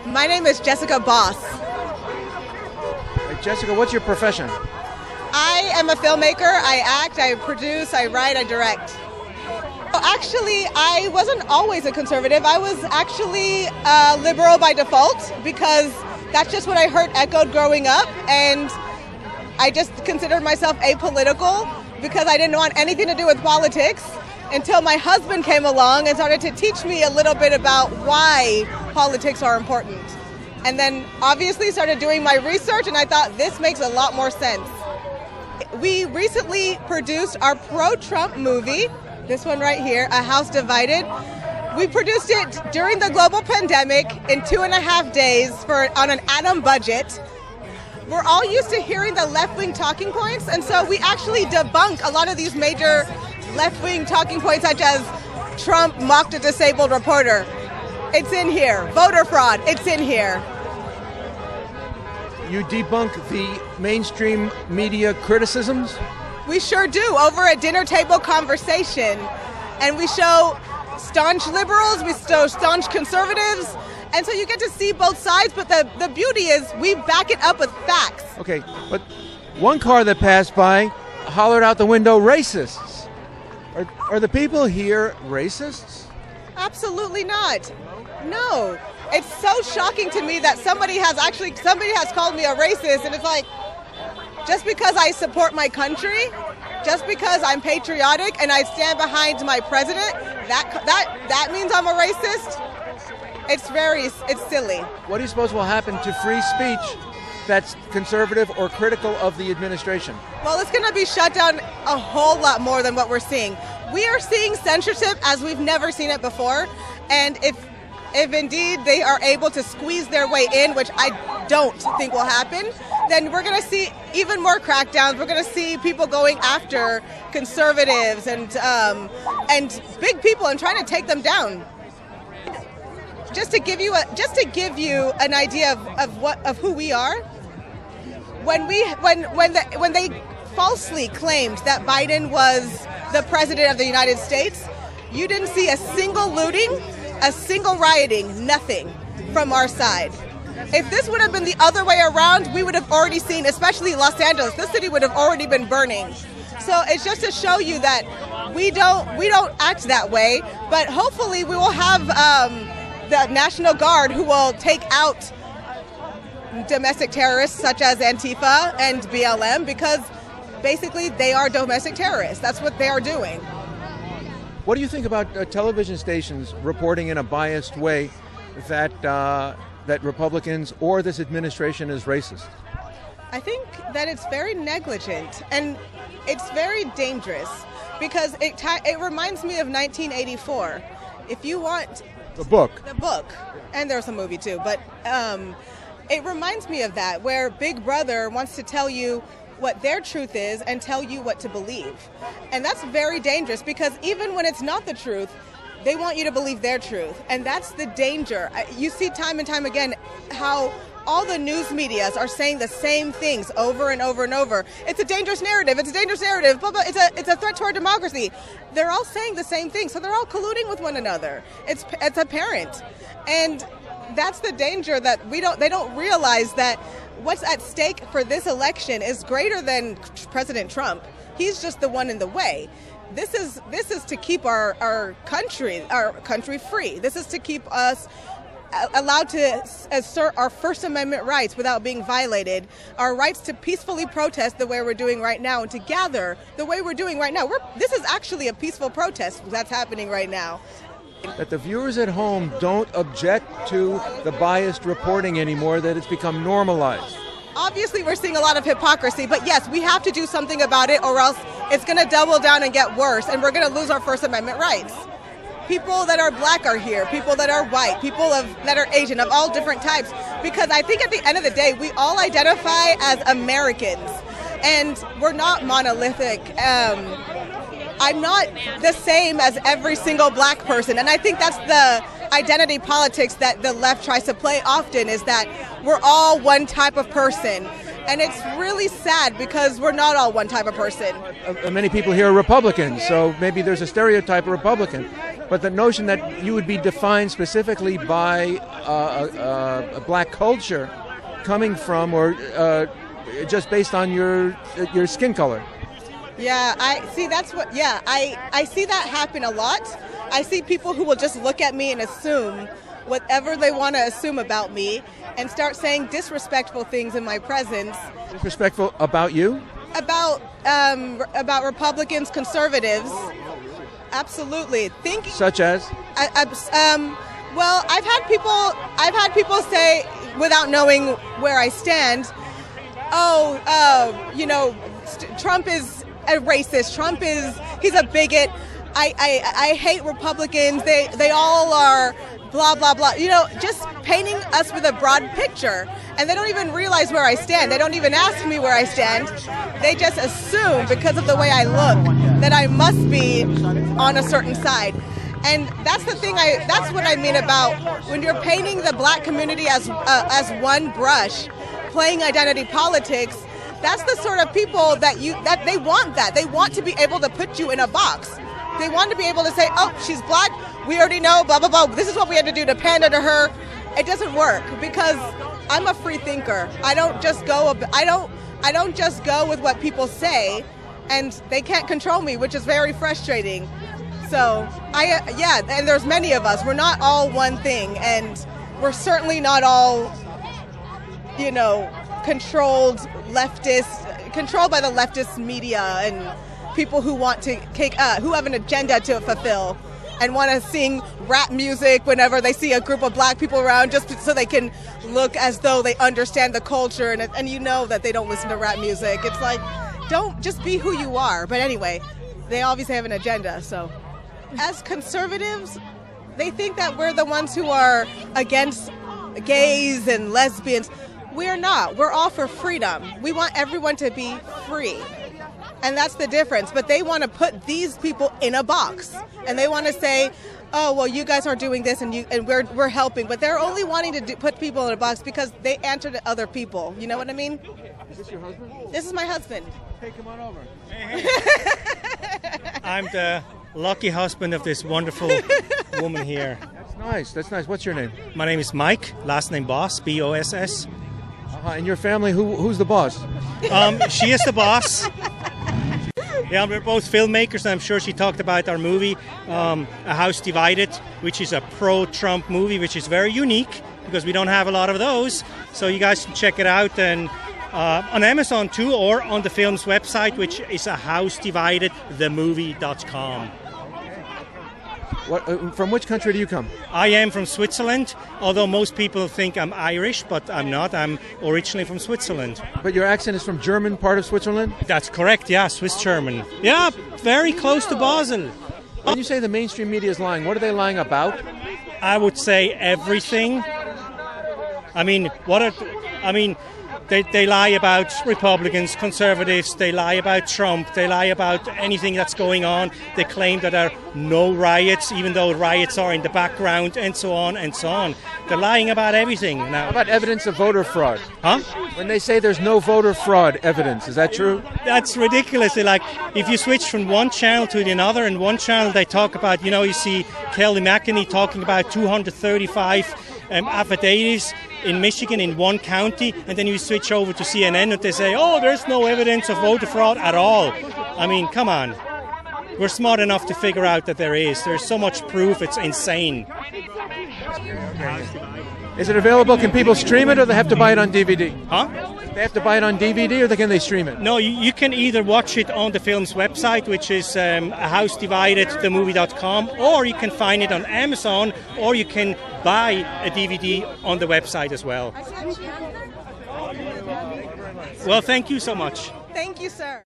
My name is Jessica Boss. Hey, Jessica, what's your profession? I am a filmmaker. I act, I produce, I write, I direct. Actually, I wasn't always a conservative. I was actually liberal by default because that's just what I heard echoed growing up, and I just considered myself apolitical because I didn't want anything to do with politics until my husband came along and started to teach me a little bit about why politics are important. And then obviously started doing my research, and I thought this makes a lot more sense. We recently produced our pro-Trump movie, this one right here, A House Divided. We produced it during the global pandemic in 2.5 days on an atom budget. We're all used to hearing the left-wing talking points, and so we actually debunk a lot of these major left-wing talking points, such as Trump mocked a disabled reporter. It's in here. Voter fraud, it's in here. You debunk the mainstream media criticisms? We sure do, over a dinner table conversation. And we show staunch liberals, we show staunch conservatives, and so you get to see both sides, but the beauty is we back it up with facts. Okay, but one car that passed by hollered out the window, racists. Are the people here racists? Absolutely not. No. It's so shocking to me that somebody has called me a racist, and it's like, just because I support my country, just because I'm patriotic and I stand behind my president, that means I'm a racist? It's silly. What do you suppose will happen to free speech that's conservative or critical of the administration? Well, it's going to be shut down a whole lot more than what we're seeing. We are seeing censorship as we've never seen it before, and if indeed they are able to squeeze their way in, which I don't think will happen, then we're going to see even more crackdowns. We're going to see people going after conservatives and big people and trying to take them down. Just to give you an idea of who we are, when they falsely claimed that Biden was the president of the United States, you didn't see a single looting, a single rioting, nothing from our side. If this would have been the other way around, we would have already seen, especially Los Angeles, this city would have already been burning. So it's just to show you that we don't act that way, but hopefully we will have the National Guard who will take out domestic terrorists such as Antifa and BLM, because basically they are domestic terrorists. That's what they are doing. What do you think about television stations reporting in a biased way that Republicans or this administration is racist? I think that it's very negligent and it's very dangerous because it reminds me of 1984. If you want the book, and there's a movie too, but it reminds me of that, where Big Brother wants to tell you what their truth is and tell you what to believe. And that's very dangerous because even when it's not the truth, they want you to believe their truth. And that's the danger. You see time and time again how all the news medias are saying the same things over and over and over. It's a dangerous narrative. It's a dangerous narrative. Blah, blah. It's a threat to our democracy. They're all saying the same thing. So they're all colluding with one another. It's apparent. And that's the danger, that they don't realize that what's at stake for this election is greater than President Trump. He's just the one in the way. This is to keep our country free. This is to keep us allowed to assert our First Amendment rights without being violated, our rights to peacefully protest the way we're doing right now, and to gather the way we're doing right now. This is actually a peaceful protest that's happening right now. That the viewers at home don't object to the biased reporting anymore, that it's become normalized. Obviously, we're seeing a lot of hypocrisy, but yes, we have to do something about it, or else it's going to double down and get worse, and we're going to lose our First Amendment rights. People that are black are here, people that are white, people that are Asian, of all different types, because I think at the end of the day, we all identify as Americans, and we're not monolithic. I'm not the same as every single black person, and I think that's the identity politics that the left tries to play often, is that we're all one type of person. And it's really sad because we're not all one type of person. Many people here are Republicans, so maybe there's a stereotype of Republican. But the notion that you would be defined specifically by a black culture coming from, or just based on your skin color. Yeah, I see. That's what. Yeah, I see that happen a lot. I see people who will just look at me and assume whatever they want to assume about me, and start saying disrespectful things in my presence. Disrespectful about you? About Republicans, conservatives. Absolutely. Such as? Well, I've had people say, without knowing where I stand, Trump is a racist. He's a bigot. I hate Republicans. They all are blah, blah, blah. Just painting us with a broad picture. And they don't even realize where I stand. They don't even ask me where I stand. They just assume, because of the way I look, that I must be on a certain side. And that's the thing. That's what I mean about when you're painting the black community as one brush, playing identity politics. That's the sort of people that they want that. They want to be able to put you in a box. They want to be able to say, "Oh, she's black. We already know. Blah blah blah. This is what we had to do to pander to her." It doesn't work, because I'm a free thinker. I don't just go with what people say, and they can't control me, which is very frustrating. So and there's many of us. We're not all one thing, and we're certainly not all, controlled by the leftist media and people who want to who have an agenda to fulfill and want to sing rap music whenever they see a group of black people around, just so they can look as though they understand the culture, and that they don't listen to rap music. It's like, don't just be who you are. But anyway, they obviously have an agenda. So as conservatives, they think that we're the ones who are against gays and lesbians. We're not. We're all for freedom. We want everyone to be free. And that's the difference. But they want to put these people in a box. And they want to say, "Oh, well, you guys are doing this and we're helping." But they're only wanting to put people in a box because they answer to other people. You know what I mean? Is this your husband? This is my husband. Hey, come on over. Hey. I'm the lucky husband of this wonderful woman here. That's nice. What's your name? My name is Mike, last name Boss, B-O-S-S. In your family, who's the boss? She is the boss. Yeah, we're both filmmakers, and I'm sure she talked about our movie, A House Divided, which is a pro-Trump movie, which is very unique because we don't have a lot of those. So you guys can check it out and on Amazon too, or on the film's website, which is ahousedivide.themovie.com. From which country do you come? I am from Switzerland, although most people think I'm Irish, but I'm not. I'm originally from Switzerland. But your accent is from German part of Switzerland? That's correct, yeah, Swiss-German. Yeah, very close to Basel. When you say the mainstream media is lying, what are they lying about? I would say everything. They lie about Republicans, conservatives, they lie about Trump, they lie about anything that's going on. They claim that there are no riots, even though riots are in the background, and so on and so on. They're lying about everything now. How about evidence of voter fraud? Huh? When they say there's no voter fraud evidence, is that true? That's ridiculous. Like, if you switch from one channel to another, in one channel they talk about, you see Kelly McEnany talking about 235 affidavits in Michigan in one county, and then you switch over to CNN and they say, "Oh, there's no evidence of voter fraud at all." Come on. We're smart enough to figure out that there is. There's so much proof, it's insane. Is it available? Can people stream it, or they have to buy it on DVD? Huh? They have to buy it on DVD, or can they stream it? No, you can either watch it on the film's website, which is ahousedivide.themovie.com, or you can find it on Amazon, or you can buy a DVD on the website as well. Well, thank you so much. Thank you, sir.